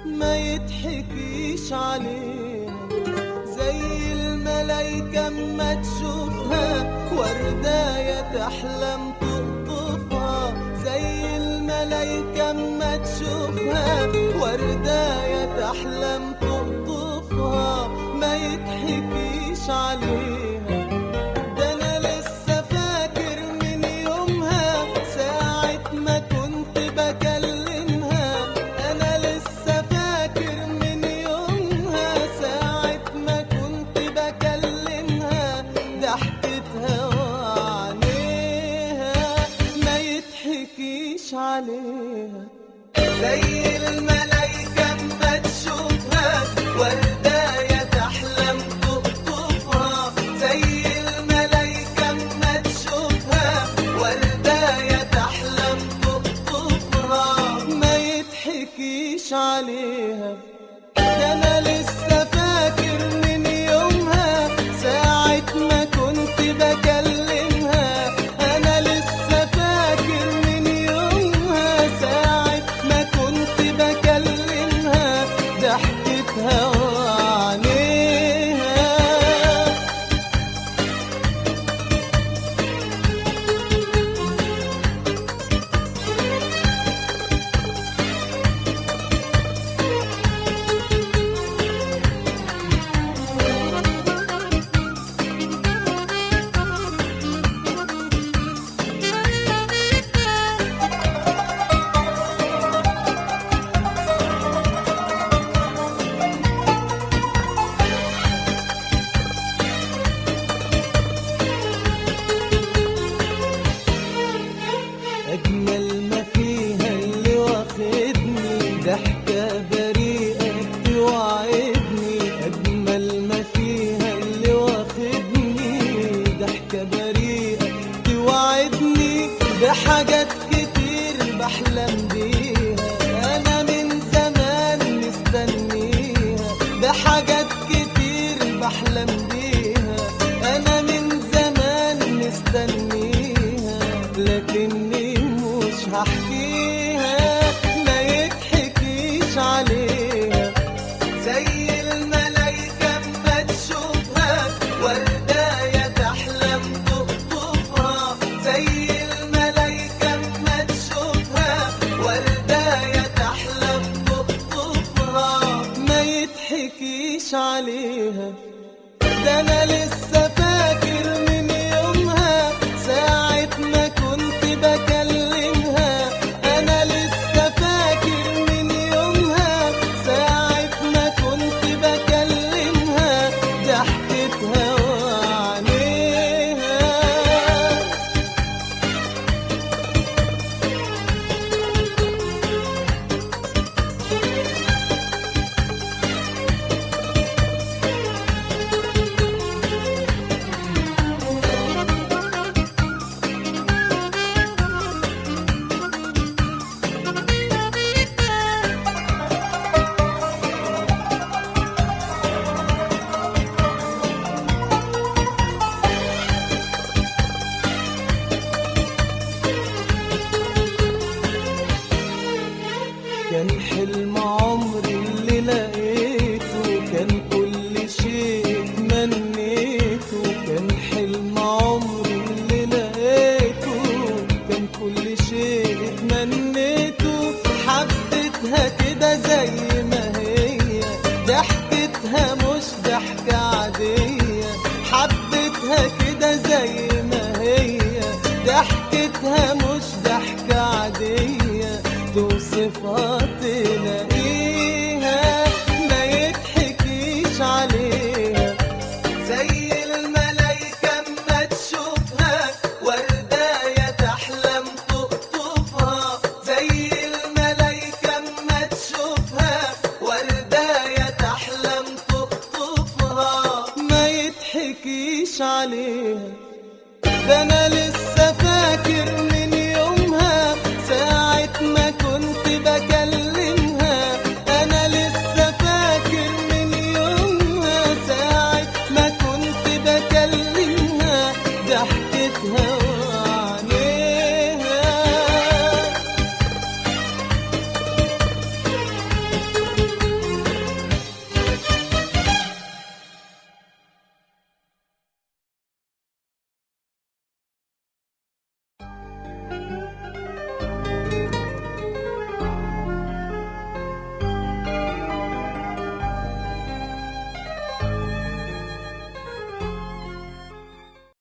ما يضحكيش عليها زي الملايكة اما تشوفها ورداية تحلم تقطفها، زي الملايكة اما تشوفها ورداية تحلم تقطفها. ما يضحكيش عليها، ده انا لسه فاكر من يومها ساعة ما كنت بكلمها. انا لسه فاكر من يومها ساعة ما كنت بكلمها، ضحكتها وعينيها. ما يضحكيش عليها زي الملايكة اما تشوفها ورداية تحلم تقطفها، زي الملايكة اما تشوفها ورداية تحلم تقطفها. ما يضحكيش عليها، ده انا لسه فاكر من يومها ساعة ما كنت بكلمها. انا لسه فاكر من يومها ساعة ما كنت بكلمها، ضحكتها وعينيها. أجمل ما فيها اللي واخدني ضحكة بريئة توعدني. أجمل ما فيها اللي واخدني ضحكة بريئة توعدني بحاجات كتير بحلم بيها. أنا من زمان مستنيها بحاجات كتير بحلم بيها. أنا من زمان مستنيها لكني مش هحكيها. ما يضحكيش عليها زي الملايكة اما تشوفها ورداية تحلم تقطفها، زي الملايكة اما تشوفها ورداية تحلم تقطفها. ما يضحكيش عليها، ده انا لسه فاكر من يومها ساعة ما كنت بكلمها. انا لسه فاكر من يومها ساعة ما كنت بكلمها، ضحكتها وعينيها. كان حلم عمري اللي لقيته، كان كل شيء اتمنيته. كان حلم عمري اللي لقيته، كان كل شيء اتمنيته. حبيتها كده زي ما هي، ضحكتها مش ضحكة عادية. حبيتها كده زي ما هي، ضحكتها مش ضحكة عادية. توصفها تلاقيها ما يضحكيش عليها زي الملايكة اما تشوفها ورداية تحلم تقطفها، زي الملايكة اما تشوفها ورداية تحلم تقطفها. ما يضحكيش عليها، ده انا